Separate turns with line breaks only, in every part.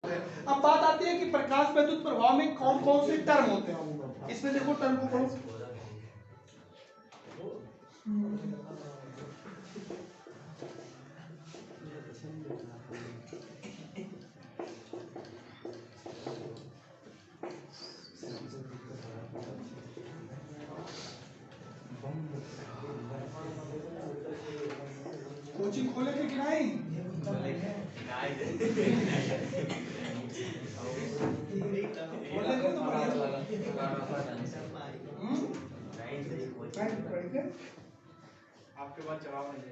अब बात आती है कि प्रकाश वैद्युत प्रभाव में कौन कौन से टर्म होते हैं। इसमें देखो टर्म को पढ़ो। कोचिंग खोले थे कि नहीं?
आपके पास जवाब नहीं है।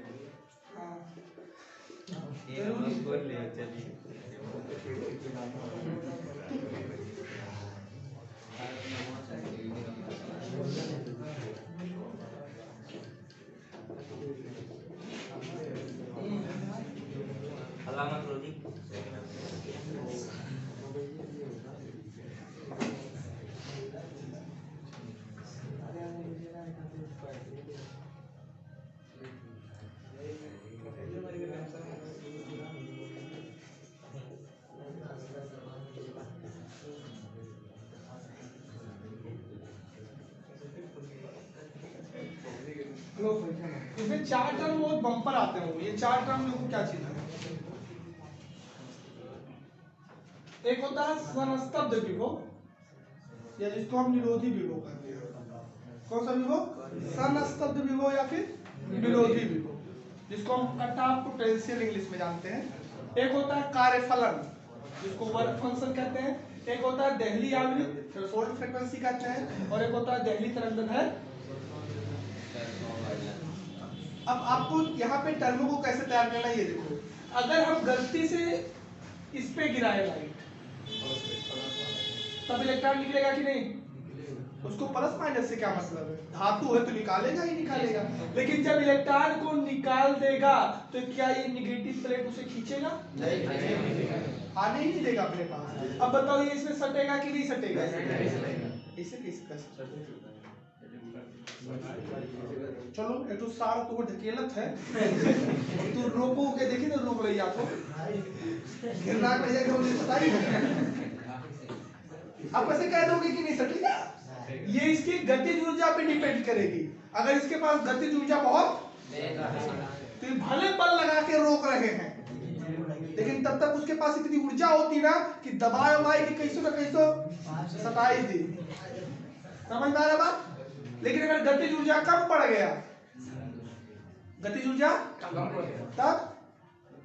इसमें चार टर्म बहुत बम्पर आते हैं। ये चार टर्म देखो क्या चीज है। एक होता है संस्तब्ध विभव, या जिसको हम निरोधी विभव कहते हैं। कौन सा विभव? संस्तब्ध विभव या फिर निरोधी विभव, जिसको हम कट ऑफ पोटेंशियल इंग्लिश में जानते हैं। एक होता है कार्यफलन, जिसको वर्क फंक्शन कहते हैं। एक होता है देहली आवृत्ति, थ्रेशोल्ड फ्रीक्वेंसी कहते हैं। और एक होता है देहली तरंगदैर्घ्य। अब आपको यहाँ पे टर्मों को कैसे तैयार करना है ये देखो। अगर हम गलती से इस पे गिराए लाइट, तब इलेक्ट्रॉन निकलेगा कि नहीं? उसको प्लस माइनस से क्या मतलब है? धातु है तो निकालेगा ही निकालेगा। लेकिन जब इलेक्ट्रॉन को निकाल देगा तो क्या ये निगेटिव प्लेट उसे खींचेगा? आने ही नहीं देगा अपने पास। अब बताओ ये इसमें सटेगा कि नहीं सटेगा? इसे कैसे? चलो ये तो सारा तो ढकेलत है। तू रोको के देखी तो रोक रही आपको गिरना पड़ेगा कि मुझे पता ही नहीं। आप ऐसे कह दोगे कि नहीं सटेगा? ये इसकी गतिज ऊर्जा पे डिपेंड करेगी। अगर इसके पास गतिज ऊर्जा बहुत तो ये भले बल लगा के रोक रहे हैं, लेकिन तब तक उसके पास इतनी ऊर्जा होती ना कि दबाए उबाए कि कैसो ना कैसो सताई थी। समझ में आ रहा बात? लेकिन अगर गतिज ऊर्जा कम पड़ गया, गतिज ऊर्जा तब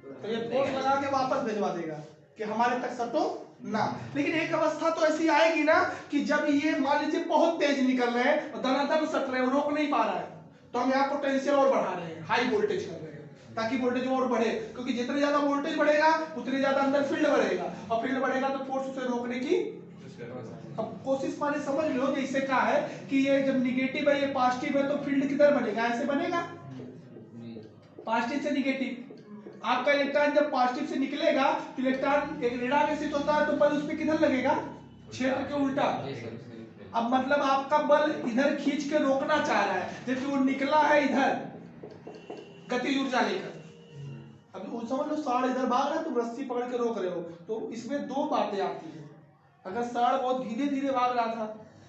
तो ये फोर्स लगा के वापस भिजवा देगा कि हमारे तक सटो ना। लेकिन एक अवस्था तो ऐसी आएगी ना कि जब ये मान लीजिए बहुत तेज निकल रहे हैं और धनाधन सट रहे हैं, रोक नहीं पा रहा है, तो हम यहाँ पोटेंशियल और बढ़ा रहे हैं, हाई वोल्टेज कर रहे हैं ताकि वोल्टेज और बढ़े। क्योंकि जितने ज्यादा वोल्टेज बढ़ेगा उतनी ज्यादा अंदर फील्ड बढ़ेगा, और फील्ड बढ़ेगा तो फोर्स उसे रोकने की। अब कोशिश माने समझ लो कि इससे क्या है कि ये जब निगेटिव है ये पॉजिटिव है तो फील्ड किधर बनेगा? ऐसे बनेगा, पॉजिटिव से निगेटिव। आपका इलेक्ट्रॉन जब पॉजिटिव से निकलेगा तो इलेक्ट्रॉन एक ऋणावेशित होता है तो बल उस पर किधर लगेगा? क्षेत्र के उल्टा। अब मतलब आपका बल इधर खींच के रोकना चाह रहा है, जबकि वो निकला है इधर गतिज ऊर्जा लेकर। अब समझ लो साढ़ इधर भाग रहा है, तुम रस्सी पकड़ के रोक रहे हो। तो इसमें दो बातें आती है। अगर साढ़ बहुत धीरे धीरे भाग रहा था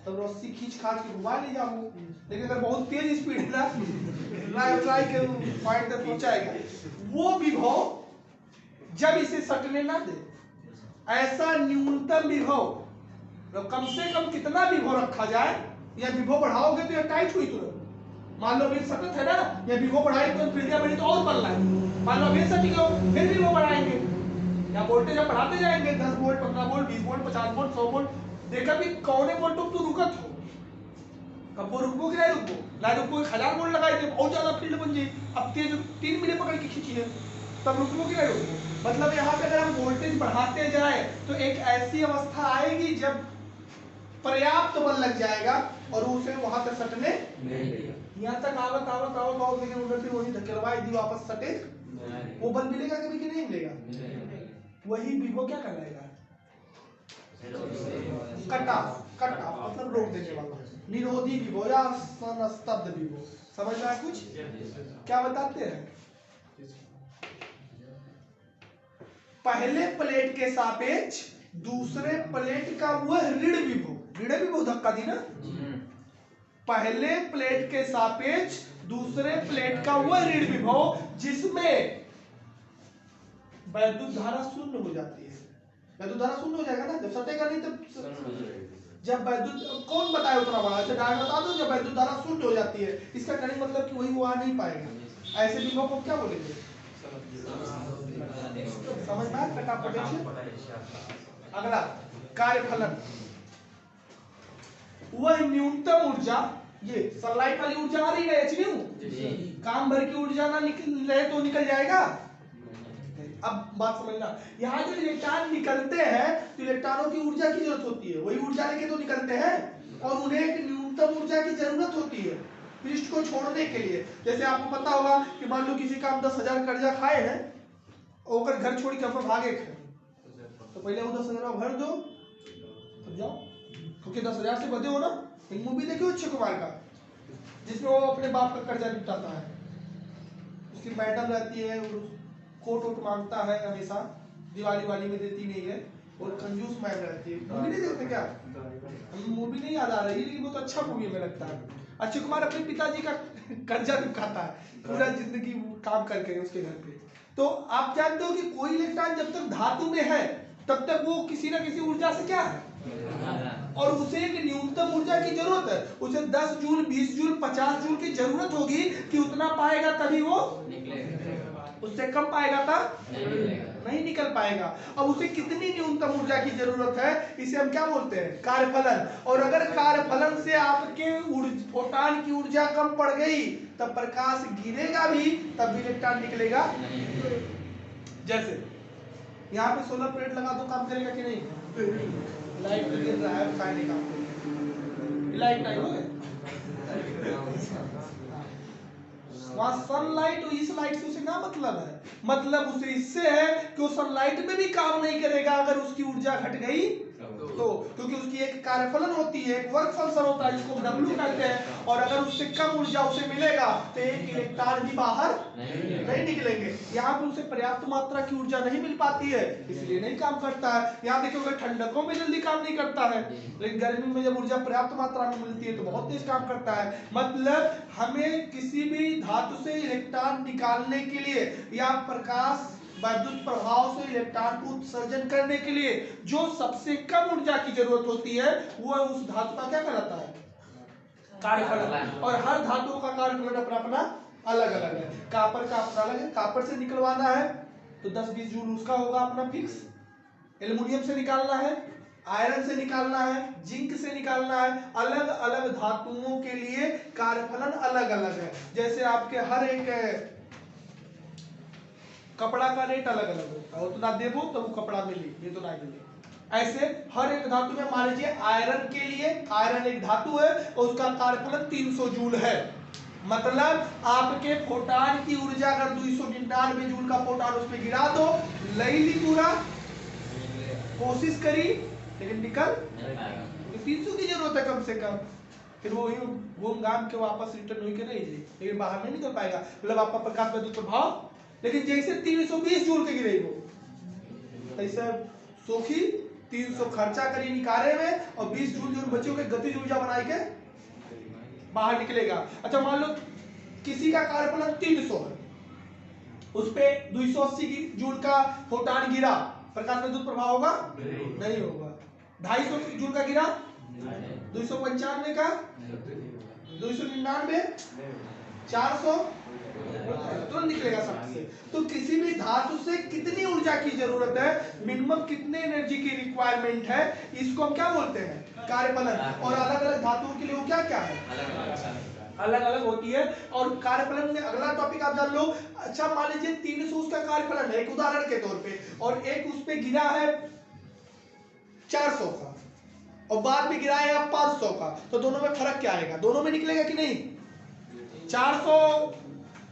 तब रस्सी खींच खाच के घुमा ले जाऊंगा, लेकिन अगर बहुत तेज स्पीड है ना ट्राई के पॉइंट तक पहुंचाएगा। वो विभव जब इसे सटने ना दे, ऐसा न्यूनतम विभव, तो कम से कम कितना विभव रखा जाए, या विभव बढ़ाओगे तो यह टाइट हुई तुरंत। मान लो अभी सतत है ना, या विभव बढ़ाए तो त्रिज्या बढ़ी तो और बल लाए। मान लो अभी सटी गो फिर विभव बढ़ाएंगे, या वोल्टेज आप बढ़ाते जाएंगे 10 volt 15 volt 20 volt 50 volt 100 volt. देखा भी कौने वोल्ट तो रुकत हो, कब वो रुको कि नहीं रुको? ना रुको 1000 वोल्ट लगाए थे, बहुत ज्यादा फील्ड बन जाए। अब तेज 3 मिनट पकड़ के खींचिए तब रुको कि नहीं रुको? मतलब यहाँ पे अगर हम वोल्टेज बढ़ाते जाए तो एक ऐसी अवस्था आएगी जब पर्याप्त बल लग जाएगा और उसे वहां तक सटने यहाँ तक आवत आवत आवत आवत, लेकिन उधर फिर वही धकेलवाई दी वापस सटे, वो बल मिलेगा कभी कि नहीं मिलेगा? वही विभव क्या कहलाएगा? कट ऑफ मतलब रोक देने वाला, निरोधी विभव या संस्तब्ध विभव। समझ में आया कुछ? क्या बताते हैं? पहले प्लेट के सापेक्ष दूसरे प्लेट का वह ऋण विभव धक्का दी ना, पहले प्लेट के सापेक्ष दूसरे प्लेट का वह ऋण विभव जिसमें वैद्युत धारा शून्य हो जाती है। वैद्युत धारा शून्य हो जाएगा ना, जब सटेगा नहीं तब जब वैद्युत कौन बताए उतना बड़ा, अच्छा डायरेक्ट बता दो, जब वैद्युत धारा शून्य हो जाती है इसका कहने मतलब कि वही वो आ नहीं पाएगा। ऐसे विभव को क्या बोलेंगे? समझ में आया? Cut off potential. अगला कार्यफलन, वह न्यूनतम ऊर्जा, ये सनलाइट वाली ऊर्जा आ रही है एचन्यू, काम भर की ऊर्जा ना निकल रहे तो निकल जाएगा। अब बात समझना, यहाँ जो इलेक्ट्रॉन निकलते हैं तो इलेक्ट्रॉनों की ऊर्जा की जरूरत होती है, वही ऊर्जा लेके तो निकलते हैं और उन्हें एक न्यूनतम ऊर्जा की जरूरत होती है पृष्ठ को छोड़ने के लिए। जैसे आपको पता होगा कि मान लो किसी का हम 10,000 कर्जा खाए हैं और घर छोड़ के अपन भागे थे, तो पहले वो 10,000 भर दो तब जाओ, क्योंकि 10,000 से बधे हो ना। एक मूवी देखिए अक्षय कुमार का जिसमें वो अपने बाप का कर्जा निपटाता है, उसकी मैडम रहती है, कोट वोट मांगता है हमेशा, दिवाली वाली में देती नहीं है और कंजूस मैम रहती है। मूवी नहीं देखते क्या? मूवी नहीं याद आ रही लेकिन बहुत अच्छा मूवी में लगता है। अक्षय कुमार अपने पिताजी का कर्जा चुकाता है, पूरा जिंदगी काम करके उसके घर पे। तो आप जानते हो कि कोई इलेक्ट्रॉन जब तक धातु में है तब तक वो किसी ना किसी ऊर्जा से क्या है, और उसे एक न्यूनतम ऊर्जा की जरूरत है। उसे 10 जूल 20 जूल 50 जूल की जरूरत होगी कि उतना पाएगा तभी वो उससे कम पाएगा था नहीं निकल पाएगा। अब उसे कितनी न्यूनतम ऊर्जा की जरूरत है, इसे हम क्या बोलते हैं? कार्यफलन। और अगर कार्यफलन से आपके फोटॉन की ऊर्जा कम पड़ गई तब प्रकाश गिरेगा भी, तब भी इलेक्ट्रॉन निकलेगा। जैसे यहाँ पे सोलर प्लेट लगा दो, काम करेगा कि नहीं? लाइट गिर रहा है, फैन नहीं काम करेगा, लाइट नहीं होगा। वहां सनलाइट और इस लाइट से उसे क्या मतलब है? मतलब उसे इससे है कि वो सनलाइट में भी काम नहीं करेगा अगर उसकी ऊर्जा घट गई तो, क्योंकि उसकी एक कार्यफलन होती है, एक वर्क फंक्शन होता है जिसको W कहते हैं, और अगर उससे कम ऊर्जा उसे मिलेगा तो एक इलेक्ट्रॉन भी बाहर नहीं निकलेंगे। यहाँ पे उसे पर्याप्त मात्रा की ऊर्जा नहीं मिल पाती है, इसलिए नहीं काम करता है। यहाँ देखिए ठंडकों में जल्दी काम नहीं करता है, लेकिन गर्मी में जब ऊर्जा पर्याप्त मात्रा में मिलती है तो बहुत तेज काम करता है। मतलब हमें किसी भी धातु से इलेक्ट्रॉन निकालने के लिए या प्रकाश वैद्युत प्रभाव से इलेक्ट्रॉन को उत्सर्जन करने के लिए जो सबसे कम ऊर्जा की जरूरत होती है वो उस धातु का क्या कहलाता है? कार्यफलन। और हर धातुओं का कार्यफलन अपना अपना अलग अलग है। कॉपर का अपना अलग है, कॉपर से निकलवाना है तो 10-20 जूल उसका होगा अपना फिक्स। एल्युमिनियम से निकालना है, आयरन से निकालना है, जिंक से निकालना है। अलग अलग धातुओं के लिए कार्यफलन अलग अलग है। जैसे आपके हर एक कपड़ा का रेट अलग अलग होता है, उतना देवो तो वो कपड़ा मिले, ये तो नहीं मिले। ऐसे हर एक धातु में मान लीजिए आयरन के लिए, आयरन एक धातु है और उसका कार्यफलन 300 जूल है। मतलब आपके फोटॉन की ऊर्जा अगर 299 जूल का फोटॉन उसमें गिरा दो, लई ली पूरा, कोशिश करी लेकिन निकल 300 की जरूरत है कम से कम, फिर वो घूम घाम के वापस रिटर्न हुई के नहीं जाए, लेकिन बाहर नहीं निकल पाएगा। मतलब आपका प्रकाश वैद्युत प्रभाव, लेकिन जैसे 320 जूल के गिरे वो ऐसे सोखी 300 खर्चा करी निकाले में और 20 जूल जो बच्चों के गतिज ऊर्जा बनाई के बाहर निकलेगा। अच्छा मान लो किसी का कार्यफलन 300 है, उस पे 280 जूल का फोटॉन गिरा, प्रकाश वैद्युत प्रभाव होगा? नहीं होगा। 250 जूल का गिरा, 295 का, 299, 400 तुरंत निकलेगा सबसे। तो किसी भी धातु से कितनी ऊर्जा की जरूरत है, मिनिमम कितने एनर्जी की रिक्वायरमेंट है, इसको हम क्या बोलते हैं? कार्यफलन। और अलग अलग धातुओं के लिए वो क्या क्या है? अलग अलग होती है। और कार्यफलन में अगला टॉपिक आप जान लो। अच्छा मान लीजिए 300 उसका कार्यफलन है एक उदाहरण के तौर पे, और एक उस पे गिरा है 400 का और बाद में गिराएगा 500 का, तो दोनों में फर्क क्या आएगा? दोनों में निकलेगा कि नहीं?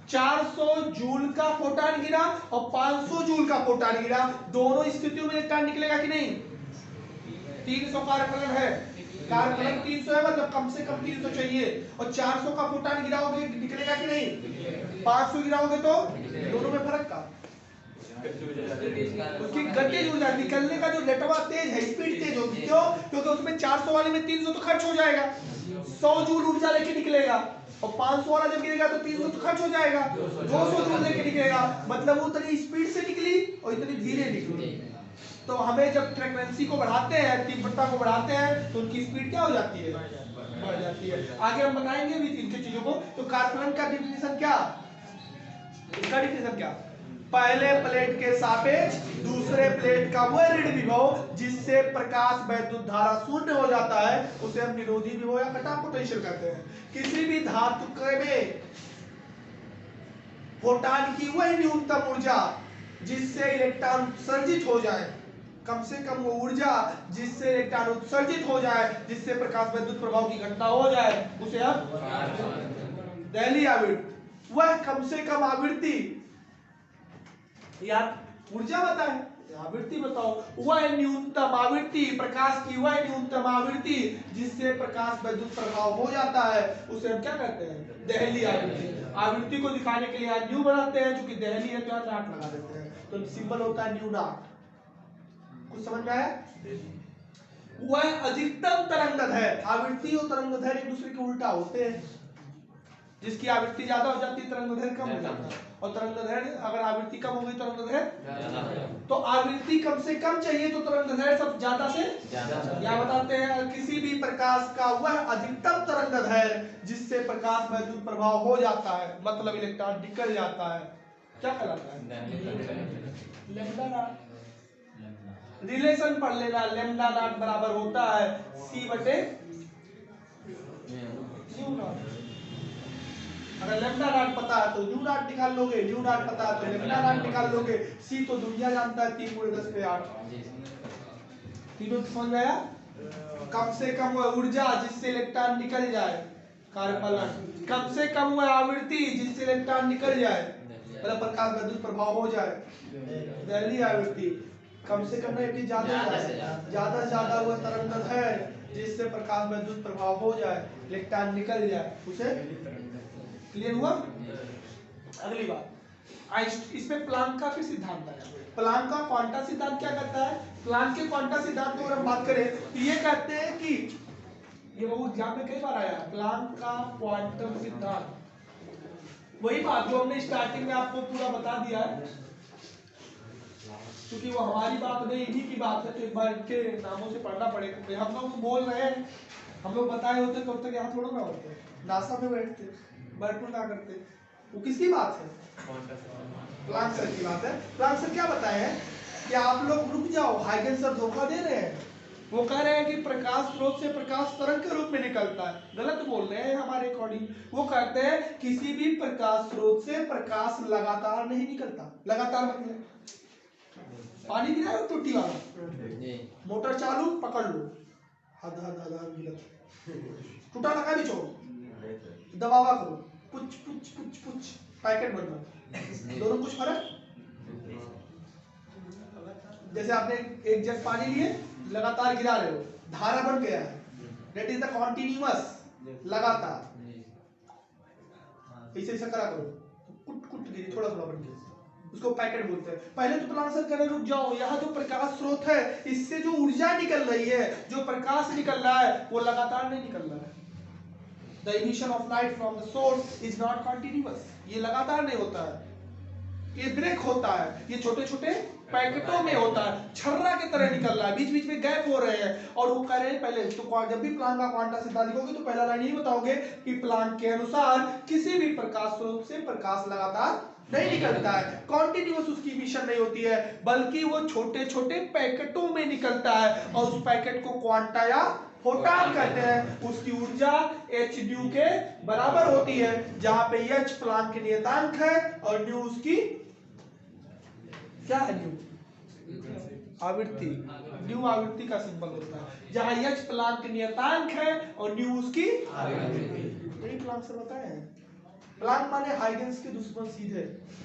400 जूल का फोटॉन गिरा और 500 जूल का फोटॉन गिरा, दोनों स्थितियों में इलेक्ट्रॉन निकलेगा कि नहीं? 300 कार्यफलन है, कार्यफलन 300 है, मतलब कम से कम 300 चाहिए, और 400 का फोटॉन गिराओगे निकलेगा कि नहीं? 500 गिराओगे तो दोनों में फर्क का उसकी गतिज ऊर्जा निकलने का जो रटवा तेज है, स्पीड तेज होगी। क्यों? क्योंकि उसमें 400 वाले में 300 तो खर्च हो जाएगा, 100 जूल ऊर्जा लेके निकलेगा, और 500 वाला जब गिरेगा तो 300 तो खर्च हो जाएगा, 200 जूल लेके निकलेगा। मतलब वो इतनी स्पीड से निकली और इतनी धीरे निकली। तो हमें जब फ्रीक्वेंसी को बढ़ाते हैं, तीव्रता को बढ़ाते हैं, तो उनकी स्पीड क्या हो जाती है? बढ़ जाती है। आगे हम बताएंगे भी इनकी चीजों को। तो कार्बन का डिफिनेशन क्या? इसका डिफिनेशन क्या? पहले प्लेट के सापेक्ष दूसरे प्लेट का वह ऋण विभव जिससे प्रकाश वैद्युत धारा शून्य हो जाता है, उसे हम निरोधी विभव या कट ऑफ पोटेंशियल कहते हैं। किसी भी धातु में फोटॉन की वह न्यूनतम ऊर्जा जिससे इलेक्ट्रॉन उत्सर्जित हो जाए, कम से कम वो ऊर्जा जिससे इलेक्ट्रॉन उत्सर्जित हो जाए, जिससे प्रकाश वैद्युत प्रभाव की घटना हो जाए, उसे हम दहली आवृत्ति, वह कम से कम आवृत्ति या ऊर्जा बताए, आवृत्ति बताओ, वह न्यूनतम आवृत्ति, प्रकाश की वह न्यूनतम आवृत्ति जिससे प्रकाश वैद्युत प्रभाव हो जाता है, उसे हम क्या कहते हैं? दहली आवृत्ति। आवृत्ति को दिखाने के लिए यहाँ न्यू बनाते हैं, क्योंकि दहली है तो यहाँ नॉट लगा देते हैं, तो सिंबल होता है न्यू नॉट। कुछ समझ में आया? वह अधिकतम तरंगदैर्घ्य, आवृत्ति और तरंगदैर्घ्य एक दूसरे के उल्टा होते हैं। जिसकी आवृत्ति ज्यादा हो जाती है तरंगदैर्घ्य कम हो जाता है, और तरंगदैर्घ्य अगर आवृत्ति कम हो गई तरंगदैर्घ्य, तो आवृत्ति कम से कम चाहिए तो तरंगदैर्घ्य सब ज्यादा से क्या बताते हैं? किसी भी प्रकाश का वह अधिकतम तरंगदैर्घ्य जिससे प्रकाश वैद्युत प्रभाव हो जाता है, मतलब इलेक्ट्रॉन निकल जाता है, क्या कहलाता है? Lambda naught. रिलेशन पढ़ लेना, लैम्डा नॉट बराबर होता है C बटे न्यू नॉट। अगर लैम्डा नॉट पता है तो न्यू नॉट निकाल लोगे, न्यू नॉट पता है तो लैम्डा नॉट निकाल लोगे। C तो दुनिया जानता है 3 × 10⁸। तीनों समझ में आया? कम से कम वह ऊर्जा जिससे इलेक्ट्रॉन निकल जाए, कार्यफलन, कम से कम वह आवृत्ति जिससे इलेक्ट्रॉन निकल जाए, मतलब प्रकाश वैद्युत प्रभाव हो जाए, दहली आवृत्ति, कम से कम नहीं कि ज्यादा से ज्यादा वह तरंगदैर्घ्य जिससे प्रकाश वैद्युत प्रभाव हो जाए, इलेक्ट्रॉन निकल जाए, उसे क्लियर हुआ? अगली बात, इसमें प्लांक का फिर सिद्धांत आया। प्लांक का क्वांटा सिद्धांत क्या कहता है? प्लांक के क्वांटा सिद्धांत को अगर हम बात करें तो ये कहते हैं कि ये वो एग्जाम में कई बार आया, प्लांक का क्वांटम सिद्धांत, वही बात जो हमने स्टार्टिंग में आपको पूरा बता दिया है, क्योंकि वो हमारी बात नहीं, इन्हीं की बात है, तो एक बार इनके नामों से पढ़ना पड़ेगा। हम लोग बोल रहे हैं, हम लोग बताए होते तो अब तक यहाँ थोड़ा ना होते, नासा में बैठते, बर्टन ना करते। वो किसकी बात है? प्लांक सर की बात है। प्लांक सर क्या बताए हैं कि आप लोग रुक जाओ, हाइगन सर धोखा दे रहे हैं। वो कह रहे हैं कि प्रकाश स्रोत से प्रकाश तरंग के रूप में निकलता है, गलत बोल रहे हैं हमारे अकॉर्डिंग। वो कहते हैं किसी भी प्रकाश स्रोत से प्रकाश लगातार नहीं निकलता। लगातार मतलब पानी गिरा हो टूटी वाला, मोटर चालू पकड़ लो, हद हद हद हद गिरा, टूटा लगा भी छोड़ो, दबावा करो, पुच पुच पुच पुच, पैकेट बनना, दोनों कुछ फर्क? जैसे आपने एक जग पानी लिए, लगातार गिरा रहे हो, धारा बन गया है, दैट इज द कॉन्टिन्यूअस, लगातार। ऐसे ऐसा करा करो, कुट कुट गिरी, थोड़ा थोड़ा बन गया, उसको पैकेट बोलते हैं। पहले तो प्लांक सर कह रहे रुक जाओ, यहाँ जो प्रकाश स्रोत है इससे जो ऊर्जा निकल रही है, जो प्रकाश निकल रहा है, वो लगातार नहीं निकल रहा है। The emission of light from the source is not continuous, ये लगातार नहीं होता है, ये ब्रेक होता है, ये छोटे छोटे पैकेटों में होता है, छर्रा की तरह निकल रहा है, बीच बीच में गैप हो रहे हैं। और वो कह रहे हैं पहले तो जब भी प्लांक का क्वांटा सिद्धांत लिखोगे तो पहला लाइन यही बताओगे कि प्लांक के अनुसार किसी भी प्रकाश स्रोत से प्रकाश लगातार नहीं निकलता है, कॉन्टिन्यूअस उसकी इमिशन नहीं होती है, बल्कि वो छोटे छोटे पैकेटों में निकलता है, और उस पैकेट को क्वांटा या फोटॉन कहते हैं। उसकी ऊर्जा h न्यू के बराबर होती है, जहां पे h प्लांक के नियतांक है और न्यू उसकी क्या है? न्यू आवृत्ति, न्यू आवृत्ति का सिंबल होता है, जहां h प्लांक के नियतांक है और न्यू उसकी आवृत्ति। यही प्लांक से बताए हैं। प्लांक माने हाइगेंस के दुश्मन सीधे।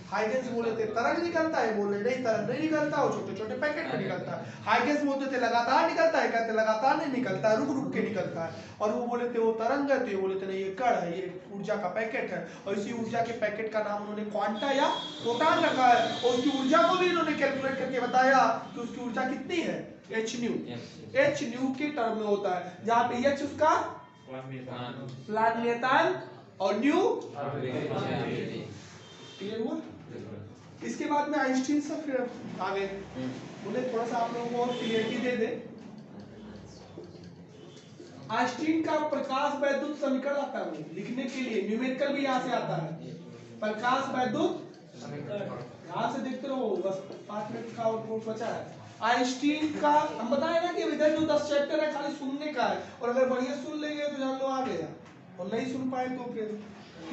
हाइगेंस बोले थे तरंग निकलता है, बोले नहीं तरंग नहीं निकलता, वो छोटे छोटे पैकेट में निकलता है। हाइगेंस बोलते थे लगातार निकलता है, कहते लगातार नहीं निकलता, रुक रुक के निकलता है। और वो बोले थे वो तरंग है, तो ये बोले थे नहीं ये कण है, ये ऊर्जा का पैकेट है। और इसी ऊर्जा के पैकेट का नाम उन्होंने क्वांटा या फोटॉन रखा है। और उसकी ऊर्जा को भी इन्होंने कैलकुलेट करके बताया कि उसकी ऊर्जा कितनी है, h न्यू। h न्यू के टर्म में होता है, जहाँ पे h उसका प्लान नियतांक और न्यू क्लियर हुआ। इसके बाद में आइंस्टीन से फिर आगे बोले थोड़ा सा आप लोगों को और क्लियरिटी दे दे। आइंस्टीन का प्रकाश वैद्युत समीकरण आता है लिखने के लिए, न्यूमेरिकल भी यहाँ से आता है। प्रकाश वैद्युत यहाँ से देखते रहो, बस 5 मिनट का और कोर्स बचा है। आइंस्टीन का हम बताए ना कि इधर जो 10 चैप्टर है खाली सुनने का है, और अगर बढ़िया सुन लेंगे तो जान लो आ गया, और नहीं सुन पाए तो फिर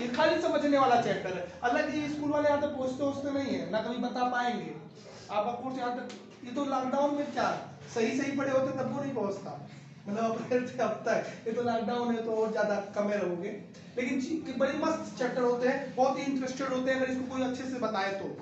ये खाली समझने वाला चैप्टर है। अलग ये स्कूल वाले यहाँ तक पहुँचते नहीं है ना, कभी बता पाएंगे आपका कोर्स यहाँ तक। ये तो लॉकडाउन में क्या सही पढ़े होते तब वो नहीं पहुँचता, मतलब अप्रैल से अब तक, ये तो लॉकडाउन है तो और ज्यादा कमे रहोगे। लेकिन बड़ी मस्त चैप्टर होते हैं, बहुत ही इंटरेस्टेड होते हैं अगर इसको कोई अच्छे से बताए तो।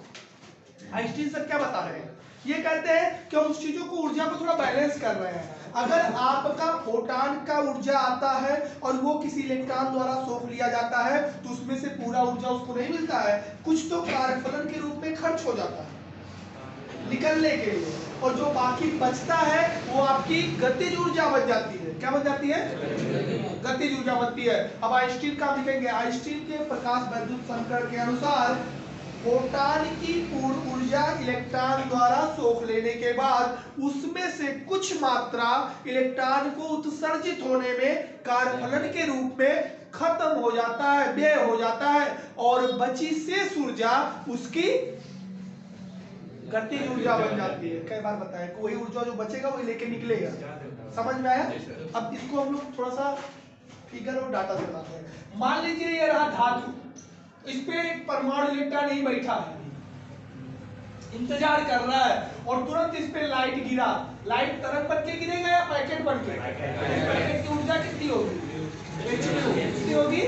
आइंस्टीन सर क्या बता रहे हैं, ये कहते हैं कि हम उस चीजों को ऊर्जा को थोड़ा बैलेंस कर रहे हैं। अगर आपका फोटॉन का ऊर्जा आता है और वो किसी इलेक्ट्रॉन द्वारा सोख लिया जाता है तो उसमें से पूरा ऊर्जा उसको नहीं मिलता है, कुछ तो कार्यफलन के रूप में खर्च हो जाता है निकलने के लिए, और जो बाकी बचता है वो आपकी गतिज ऊर्जा बन जाती है। क्या बन जाती है, गतिज ऊर्जा बनती है। अब आइंस्टीन का लिखेंगे, आइंस्टीन के प्रकाश वैद्युत समीकरण के अनुसार फोटॉन की पूर्ण ऊर्जा इलेक्ट्रॉन द्वारा सोख लेने के बाद उसमें से कुछ मात्रा इलेक्ट्रॉन को उत्सर्जित होने में कार्यफलन के रूप में खत्म हो जाता है, व्यय हो जाता है, और बची शेष ऊर्जा उसकी गतिज ऊर्जा बन जाती है। कई बार बताया वही ऊर्जा जो बचेगा वही लेके निकलेगा। समझ में आया। अब इसको हम लोग थोड़ा सा फिगर और डाटा से बनाते हैं। मान लीजिए ये रहा धातु, इस पे एक परमाणु इलेक्ट्रॉन नहीं बैठा है, इंतजार कर रहा है, और तुरंत इस पे लाइट गिरा। लाइट तरंग बन के गिरेगा या पैकेट बन के? पैकेट की ऊर्जा कितनी होगी, कितनी होगी,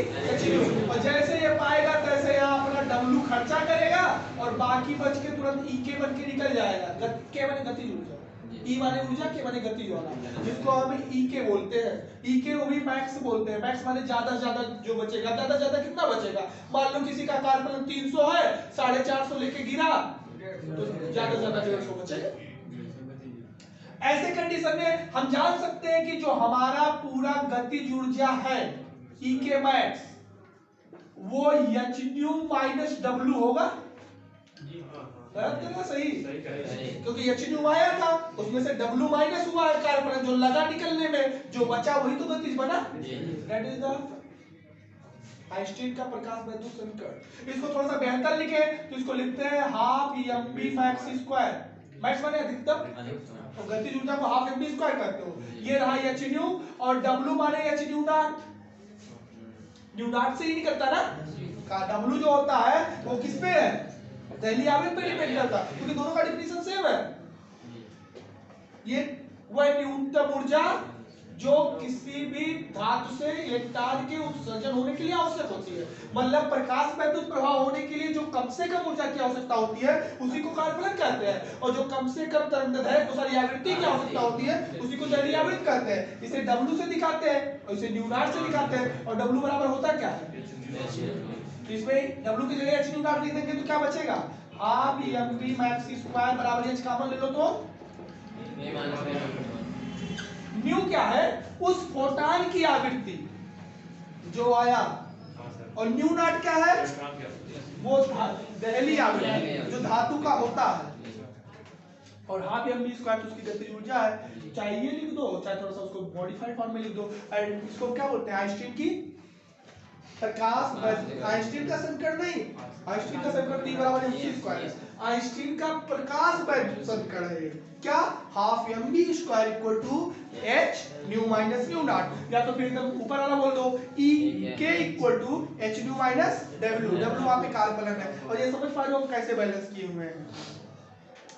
और जैसे ये पाएगा तैसे यहाँ अपना डब्ल्यू खर्चा करेगा और बाकी बच के तुरंत ई के बन के निकल जाएगा। के माने गतिज ऊर्जा, ई माने ऊर्जा, के माने गतिज वाला, जिसको हम ई के बोलते हैं। ई के वो भी मैक्स बोलते हैं। मैक्स माने ज्यादा से ज्यादा जो बचेगा, ज्यादा से ज्यादा कितना बचेगा। मान लो किसी का कार्यफलन 300 है, 450 लेके गिरा तो ज्यादा से ज्यादा 150 बचेगा। ऐसे कंडीशन में हम जान सकते हैं कि जो हमारा पूरा गतिज ऊर्जा है ई के मैक्स, वो h न्यू माइनस w होगा। सही, क्योंकि h न्यू आया था, उसमें से w माइनस हुआ है कार्यफलन जो लगा निकलने में, जो बचा वही तो गतिज बना। दैट इज द आइंस्टीन का प्रकाश वैद्युत समीकरण। इसको थोड़ा सा बेहतर लिखे तो इसको लिखते हैं half mv max square. Max माने अधिकतम, तो गतिज ऊर्जा को हाफ mv स्क्वायर कहते हो। ये रहा h न्यू, और w माने h new not. New not से ही निकलता ना, का w जो होता है वो किस पे है, पहली आवृत्ति पे डिपेंड करता है, क्योंकि दोनों का डिफिनिशन सेम है। ये वह न्यूनतम ऊर्जा जो किसी भी धातु से इलेक्ट्रॉन के उत्सर्जन होने के लिए आवश्यक होती है। मतलब प्रकाश वैद्युत प्रभाव होने के लिए जो कम से कम ऊर्जा की आवश्यकता होती है उसी को कार्यफलन कहते हैं, और जो कम से कम तरंगदैर्घ्य सारी आवृत्ति की आवश्यकता होती है उसी को दैर्घ्य आवृत्ति कहते हैं। इसे w से दिखाते हैं और इसे न्यू नॉट से दिखाते हैं, और w बराबर होता क्या है, इसमें w की जगह h न्यू नॉट लिख देंगे तो क्या बचेगा, हाफ mv मैक्स स्क्वायर बराबर h कॉमन ले लो तो न्यू क्या है, उस फोटॉन की आवृत्ति जो आया, और न्यू नॉट क्या है, वो दहली आवृत्ति जो धातु का होता है, और हाफ mv स्क्वायर उसकी गतिज ऊर्जा है। चाहे ये लिख दो चाहे थोड़ा सा उसको मॉडिफाइड फॉर्म में लिख दो। इसको क्या बोलते हैं, आइंस्टीन की प्रकाश, आइंस्टीन का समीकरण नहीं, आइंस्टीन का समीकरण T बराबर mc स्क्वायर, आइंस्टीन का प्रकाश वैद्युत समीकरण है क्या, half mv square equal to h nu minus nu naught, या तो फिर एकदम ऊपर वाला बोल दो e k equal to h nu minus w, w वहां पे कार्यफलन है। और ये समझ पा रहे हो कैसे बैलेंस किए हुए हैं।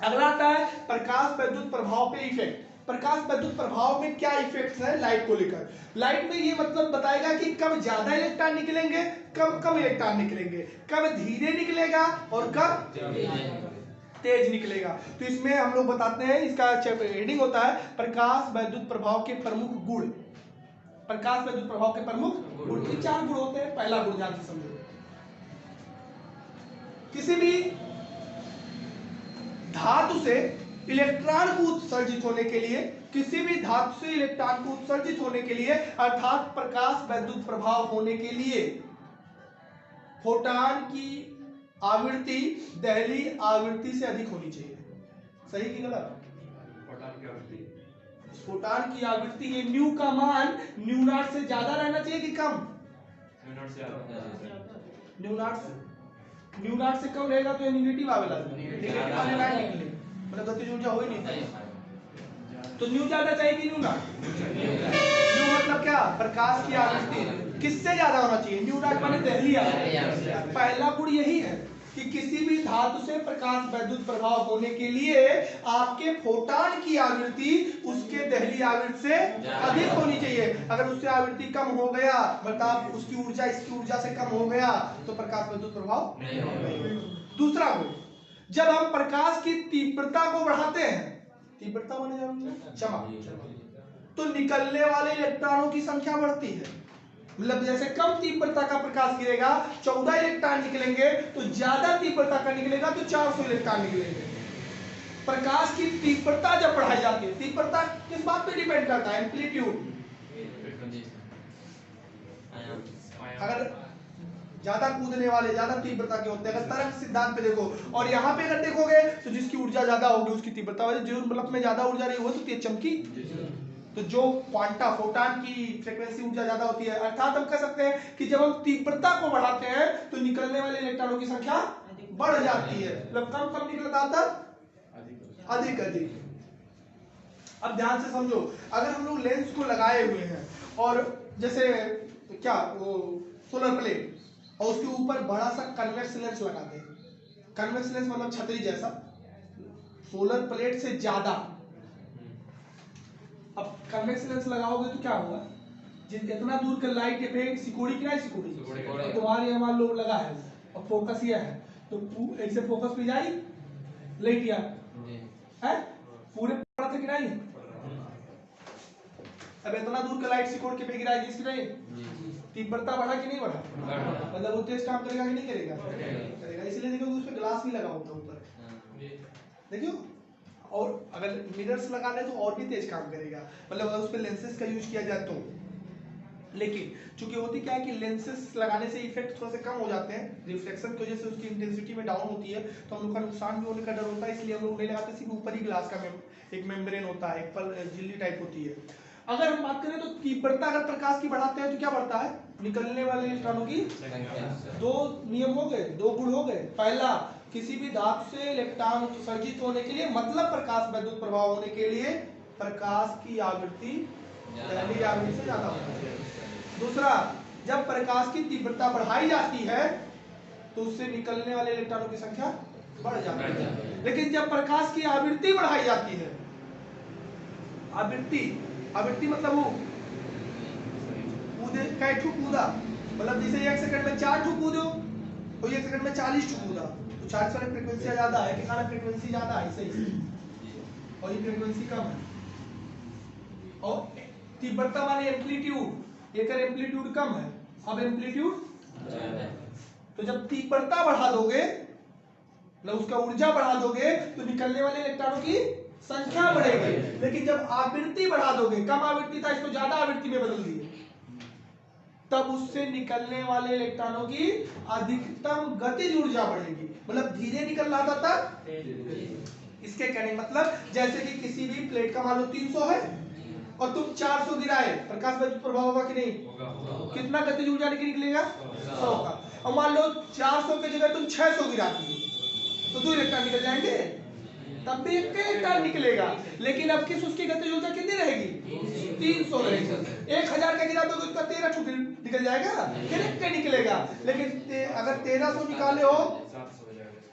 अगला आता है प्रकाश वैद्युत प्रभाव पे इफेक्ट। प्रकाश विद्युत प्रभाव में क्या इफेक्ट्स है लाइट को लेकर। लाइट में ये मतलब बताएगा कि कब ज्यादा इलेक्ट्रॉन निकलेंगे, कब कम इलेक्ट्रॉन निकलेंगे, कब धीरे निकलेगा और कब तेज निकलेगा। तो इसमें हम लोग बताते हैं, इसका हेडिंग होता है प्रकाश विद्युत प्रभाव के प्रमुख गुण। प्रकाश विद्युत प्रभाव के प्रमुख गुण, ये 4 गुण होते हैं। पहला गुण ध्यान से समझो, किसी भी धातु से इलेक्ट्रॉन को उत्सर्जित होने के लिए, किसी भी धातु से इलेक्ट्रॉन को उत्सर्जित होने के लिए अर्थात प्रकाश विद्युत प्रभाव होने के लिए फोटॉन की आवृत्ति दहली आवृत्ति से अधिक होनी चाहिए। सही कि गलत? फोटॉन की आवृत्ति ये न्यू का मान न्यू नॉट से ज्यादा रहना चाहिए कि कम? न्यू नॉट से कम रहेगा तो ये नेगेटिव आवेला, नेगेटिव आने लायक निकले, मतलब गतिज ऊर्जा हो ही नहीं। तो न्यू ज्यादा चाहिए कि न्यू नॉट? न्यू मतलब क्या? प्रकाश की आवृत्ति किससे ज्यादा होना चाहिए? न्यू नॉट माने दहली आवृत्ति। पहला गुण यही है कि किसी भी धातु से प्रकाश विद्युत प्रभाव होने के लिए आपके फोटॉन की आवृत्ति उसके दहली आवृत्ति से अधिक होनी चाहिए। अगर उससे आवृत्ति कम हो गया, मतलब उसकी ऊर्जा इसकी ऊर्जा से कम हो गया, तो प्रकाश विद्युत प्रभाव नहीं होगा। दूसरा गुण, जब हम प्रकाश की तीव्रता को बढ़ाते हैं, तीव्रता माने क्षमा, तो निकलने वाले इलेक्ट्रॉनों की संख्या बढ़ती है। मतलब जैसे कम तीव्रता का प्रकाश गिरेगा 14 इलेक्ट्रॉन निकलेंगे, तो ज्यादा तीव्रता का निकलेगा तो 400 इलेक्ट्रॉन निकलेंगे। प्रकाश की तीव्रता जब बढ़ाई जाती है, तीव्रता किस बात पे डिपेंड करता है? एम्पलीट्यूड। अगर ज्यादा कूदने वाले ज्यादा तीव्रता के होते हैं, अगर तरंग सिद्धांत पे देखो, और यहाँ पे अगर देखोगे तो जिसकी ऊर्जा ज्यादा होगी उसकी तीव्रता होगी, जो बल्ब में ज्यादा ऊर्जा रही हो तो तेज चमकी। तो जो क्वांटा फोटॉन की फ्रीक्वेंसी ऊर्जा ज्यादा होती है, अर्थात हम कह सकते हैं कि जब हम तीव्रता को बढ़ाते हैं तो निकलने वाले इलेक्ट्रॉनों की संख्या बढ़ जाती है। मतलब कम कम निकलता था अधिक अधिक। अब ध्यान से समझो, अगर हम लोग लेंस को लगाए हुए हैं और जैसे क्या वो सोलर प्लेट, और उसके ऊपर बड़ा सा कन्वेक्स लेंस लगा दे, कन्वेक्स लेंस मतलब छतरी जैसा, सोलर प्लेट से ज्यादा। अब कन्वेक्स लेंस लगाओगे तो क्या होगा? जितना दूर का लाइट इफेक्ट सिकुड़ी कि नहीं सिकुड़ी, तो तुम्हारे यहाँ मान लो लगा है और फोकस ये है, तो ऐसे फोकस पे जाई लाइट या है पूरे पड़ा था कि नहीं? अब इतना दूर का लाइट सिकुड़ के पे गिराएगी इसकी नहीं, तीव्रता बढ़ा कि नहीं बढ़ा? मतलब वो तेज काम करेगा कि नहीं करेगा? करेगा। इसलिए देखो उस पे ग्लास भी लगा होता है ऊपर, देखियो। और अगर मिरर्स लगा ले तो और भी तेज काम करेगा, मतलब अगर उस पे लेंसेज का यूज किया जाए तो। लेकिन चूंकि होती क्या है कि लेंसेज लगाने से इफेक्ट थोड़ा सा कम हो जाते हैं, रिफ्लेक्शन की वजह से उसकी इंटेंसिटी में डाउन होती है, तो हम लोग का नुकसान भी होने का डर होता है, इसलिए हम लोग नहीं लगाते। सिर्फ ऊपर ही ग्लास का एक मेम्ब्रेन होता है, एक पर झिल्ली टाइप होती है। अगर हम बात करें तो तीव्रता अगर प्रकाश की बढ़ाते हैं तो क्या बढ़ता है? निकलने वाले इलेक्ट्रॉनों की दो नियम हो गए, दो गुण हो गए। पहला, किसी भी धातु से इलेक्ट्रॉन उत्सर्जित होने के लिए, मतलब प्रकाश विद्युत प्रभाव होने के लिए प्रकाश की आवृत्ति दहली आवृत्ति से ज्यादा होती है। दूसरा, जब प्रकाश की तीव्रता बढ़ाई जाती है तो उससे निकलने वाले इलेक्ट्रॉनों की संख्या बढ़ जाती है। लेकिन जब प्रकाश की आवृत्ति बढ़ाई जाती है, आवृत्ति मतलब वो कूदे कैठू कूदा, मतलब जैसे 1 सेकंड में 4 ठू कूदो तो 1 सेकंड में 40 ठू कूदा, तो 40 वाली फ्रीक्वेंसी ज्यादा है कि खाना फ्रीक्वेंसी ज्यादा है सही, और ये फ्रीक्वेंसी कम है। और तीव्रता माने एम्पलीट्यूड, एक एम्पलीट्यूड कम है, अब एम्पलीट्यूड ज्यादा है। तो जब तीव्रता बढ़ा दोगे, मतलब उसका ऊर्जा बढ़ा दोगे, तो निकलने वाले इलेक्ट्रॉनों की संख्या बढ़ेगी। लेकिन जब आवृत्ति बढ़ा दोगे, कम आवृत्ति था इसको ज्यादा आवृत्ति में बदल दिए, तब उससे निकलने वाले इलेक्ट्रॉनों की अधिकतम गतिज ऊर्जा बढ़ेगी। मतलब धीरे निकल रहा था तब, इसके कहने मतलब जैसे कि किसी भी प्लेट का मान लो 300 है और तुम 400 गिराए, प्रकाश विद्युत प्रभाव होगा कि नहीं? कितना गतिज ऊर्जा निकलेगा? 100 का। और मान लो 400 की जगह तुम 600 गिराती हो तो 2 इलेक्ट्रॉन निकल जाएंगे, तब भी एक इलेक्ट्रॉन निकलेगा। लेकिन अब किस उसकी गतिज ऊर्जा कितनी रहेगी? 300 रहेगी। 1000 का गिरा दोगे तो 13 ठुक निकल जाएगा, फिर एक निकलेगा। लेकिन अगर 1300 निकाले हो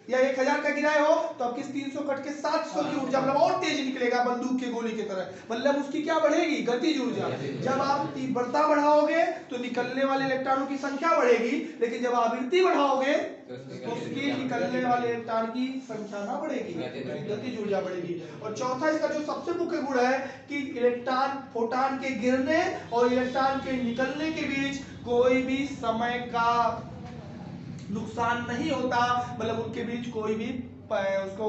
या 1000 का गिराए हो तो आपकी 300 कट के 700 की ऊर्जा, मतलब और तेज निकलेगा बंदूक के गोली की तरह, मतलब उसकी क्या बढ़ेगी, गतिज ऊर्जा। जब आप तीव्रता बढ़ाओगे तो निकलने वाले इलेक्ट्रॉनों की संख्या बढ़ेगी, लेकिन जब आवृत्ति बढ़ाओगे तो उसके निकलने वाले इलेक्ट्रॉन की संख्या ना बढ़ेगी, गतिज ऊर्जा बढ़ेगी। और चौथा इसका जो सबसे मुख्य गुण है कि इलेक्ट्रॉन फोटॉन के गिरने और इलेक्ट्रॉन के निकलने के बीच कोई भी समय का नुकसान नहीं होता, मतलब उनके बीच कोई भी उसको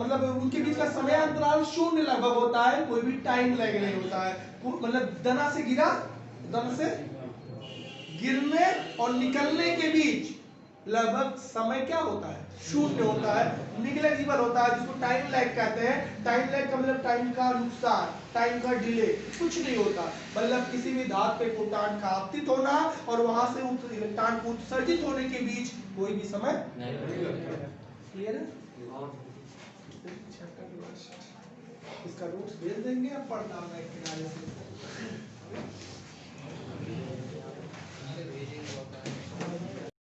मतलब उनके बीच का समय अंतराल शून्य लगभग होता है, कोई भी टाइम लैग नहीं होता है। मतलब दना से गिरा, दम से गिरने और निकलने के बीच लगभग समय क्या होता है, शून्य होता है, निग्लेजिबल होता है, जिसको टाइम लैग कहते हैं। टाइम लैग का मतलब टाइम का नुकसान, टाइम का डिले, कुछ नहीं होता। मतलब किसी भी धातु पे फोटॉन का आपतित होना और वहां से इलेक्ट्रॉन को उत्सर्जित होने के बीच कोई भी समय नहीं। क्लियर है? इसका रूट्स भेज देंगे, अब पढ़ना है किनारे से।